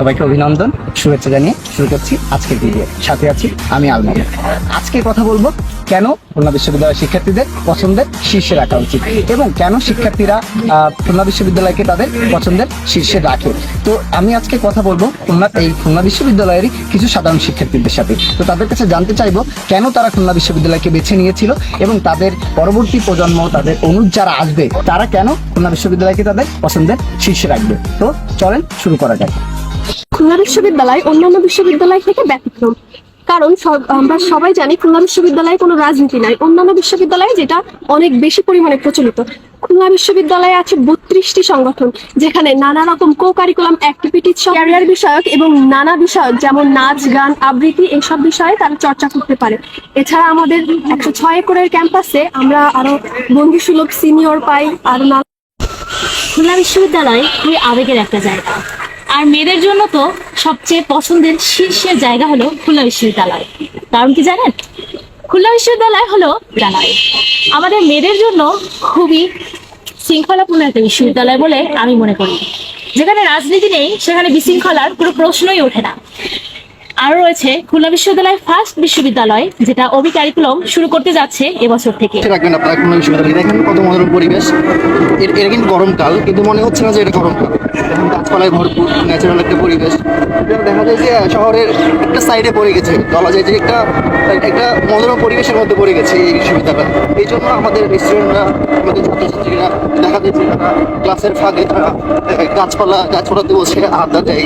সবাইকে অভিনন্দন, শুভেচ্ছা জানিয়ে শুরু করছি আজকের ভিডিও। সাথে আছি আমি আলমাম। আজকে কথা বলবো কেন খুলনা বিশ্ববিদ্যালয়ের শিক্ষার্থীদের পছন্দের শীর্ষে রাখা উচিত এবং কেন শিক্ষার্থীরা খুলনা বিশ্ববিদ্যালয়কে তাদের পছন্দের শীর্ষে রাখে। তো আমি আজকে কথা বলবো খুলনা বিশ্ববিদ্যালয়েরই কিছু সাধারণ শিক্ষার্থীদের সাথে। তো তাদের কাছে জানতে চাইবো কেন তারা খুলনা বিশ্ববিদ্যালয়কে বেছে নিয়েছিল এবং তাদের পরবর্তী প্রজন্ম, তাদের অনুজ যারা আসবে, তারা কেন খুলনা বিশ্ববিদ্যালয়কে তাদের পছন্দের শীর্ষে রাখবে। তো চলেন শুরু করা যাক। খুলনা বিশ্ববিদ্যালয় অন্যান্য বিশ্ববিদ্যালয় থেকে ব্যতিক্রম, কারণ আমরা সবাই জানি খুলনা বিশ্ববিদ্যালয়ে কোনো রাজনীতি নাই। অন্যান্য বিশ্ববিদ্যালয়ে যেটা অনেক বেশি পরিমাণে প্রচলিত। খুলনা বিশ্ববিদ্যালয়ে আছে 32টি সংগঠন, যেখানে নানা রকম কো কারিকুলাম অ্যাক্টিভিটিস, ক্যারিয়ার বিষয়ক এবং নানা বিষয়ক যেমন নাচ, গান, আবৃত্তি এইসব বিষয়ে তারা চর্চা করতে পারে। এছাড়া আমাদের 106 একরের ক্যাম্পাসে আমরা আরো বন্ধুসুলভ সিনিয়র পাই। আর খুলনা বিশ্ববিদ্যালয় খুবই আবেগের একটা জায়গা, আর মেয়েদের জন্য তো সবচেয়ে পছন্দের শীর্ষের জায়গা হলো খুলনা বিশ্ববিদ্যালয়। কারণ কি জানেন? খুলনা বিশ্ববিদ্যালয় হলো বিদ্যালয় আমাদের মেয়েদের জন্য খুবই শৃঙ্খলাপূর্ণ একটা বিশ্ববিদ্যালয় বলে আমি মনে করি। যেখানে রাজনীতি নেই সেখানে বিশৃঙ্খলার কোনো প্রশ্নই ওঠে না। আরও রয়েছে খুলনা বিশ্ববিদ্যালয় ফার্স্ট বিশ্ববিদ্যালয়, যেটা ওবি কারিকুলাম শুরু করতে যাচ্ছে এবছর থেকে। রাখবেন আপনারা খুলনা বিশ্ববিদ্যালয় দেখেন কত মনোরম পরিবেশ। এটা কিন্তু গরমকাল, কিন্তু মনে হচ্ছে না যে এটা গরমকাল। এখন গাছপালায় ভরপুর ন্যাচারাল একটা পরিবেশ। দেখা যায় যে শহরের একটা সাইডে পড়ে গেছে, বলা যায় যে একটা মনোরম পরিবেশের মধ্যে পড়ে গেছে এই বিশ্ববিদ্যালয়। এই জন্য আমাদের স্টুডেন্টরা, আমাদের ছাত্রছাত্রীরা দেখা যায় যে তারা ক্লাসের ফাঁকে তারা গাছপালাতে বসে আড্ডা দেয়,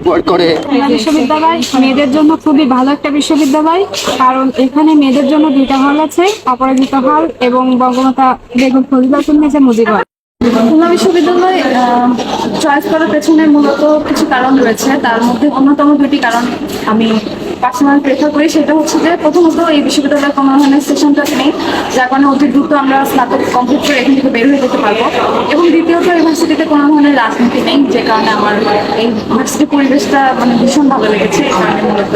ওয়ার্ক করে। বিশ্ববিদ্যালয় মেয়েদের জন্য খুবই ভালো একটা বিশ্ববিদ্যালয়, কারণ এখানে মেয়েদের জন্য 2টা হল আছে, অপরাজিতা হল এবং বঙ্গমাতা বেগম ফজিলাতুন্নেছা মুজিব হল। খুলনা বিশ্ববিদ্যালয় চয়েস করার পেছনে মূলত কিছু কারণ রয়েছে। তার মধ্যে অন্যতম 2টি কারণ আমি পার্সোনাল প্রেফার করি। সেটা হচ্ছে যে প্রথমত এই বিশ্ববিদ্যালয়ে কোনো ধরনের সেশনটা নেই, যার কারণে অতি দ্রুত আমরা স্নাতক কমপ্লিট করে এখান থেকে বের হয়ে যেতে পারবো। এবং দ্বিতীয়ত ইউনিভার্সিটিতে কোনো ধরনের রাজনীতি নেই, যে কারণে আমার এই ইউনিভার্সিটির পরিবেশটা ভীষণ ভালো লেগেছে। এই কারণে মূলত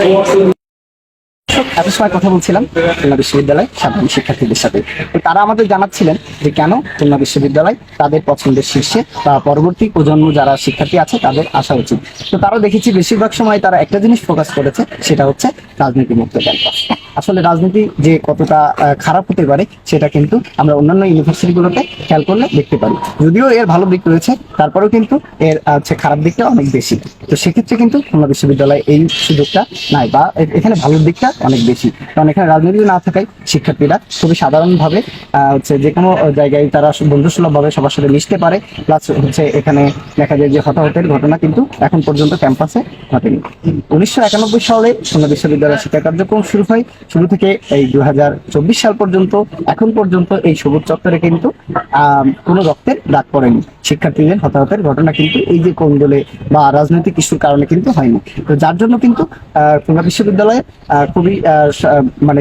এত সময় কথা বলছিলাম খুলনা বিশ্ববিদ্যালয় সাধারণ শিক্ষার্থীদের সাথে। তো তারা আমাদের জানাচ্ছিলেন যে কেন খুলনা বিশ্ববিদ্যালয় তাদের পছন্দের শীর্ষে বা পরবর্তী প্রজন্ম যারা শিক্ষার্থী আছে তাদের আসা উচিত। তো তারা দেখেছি বেশিরভাগ সময় তারা একটা জিনিস ফোকাস করেছে, সেটা হচ্ছে রাজনীতি মুক্ত ক্যাম্পাস। আসলে রাজনীতি যে কতটা খারাপ হতে পারে সেটা কিন্তু আমরা অন্যান্য ইউনিভার্সিটিগুলোতে খেয়াল করলে দেখতে পারি। যদিও এর ভালো দিক রয়েছে, তারপরেও কিন্তু এর খারাপ দিকটা অনেক বেশি। তো সেক্ষেত্রে কিন্তু খুলনা বিশ্ববিদ্যালয়ে এই সুযোগটা নাই, বা এখানে ভালো দিকটা অনেক বেশি। কারণ এখানে রাজনীতি না থাকায় শিক্ষার্থীরা খুবই সাধারণভাবে যে কোনো জায়গায় তারা বন্ধুসুলভভাবে সবার সাথে মিশতে পারে। প্লাস এখানে দেখা যায় যে হতাহতের ঘটনা কিন্তু এখন পর্যন্ত ক্যাম্পাসে ঘটেনি। 1991 সালে খুলনা বিশ্ববিদ্যালয়ের শিক্ষা কার্যক্রম শুরু হয়। শুরু থেকে এই 2024 সাল পর্যন্ত এখন পর্যন্ত এই সবুজ চত্বরে কিন্তু কোনো রক্তের দাগ পড়েনি। শিক্ষার্থীদের হতাহতের ঘটনা কিন্তু এই যে কোন্দলে বা রাজনৈতিক ইস্যুর কারণে কিন্তু হয়নি। তো যার জন্য কিন্তু খুলনা বিশ্ববিদ্যালয়ে খুবই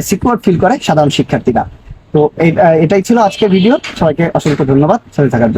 সিকিউর ফিল করে সাধারণ শিক্ষার্থীরা। তো এটাই ছিল আজকের ভিডিও। সবাইকে অসংখ্য ধন্যবাদ সাথে থাকার জন্য।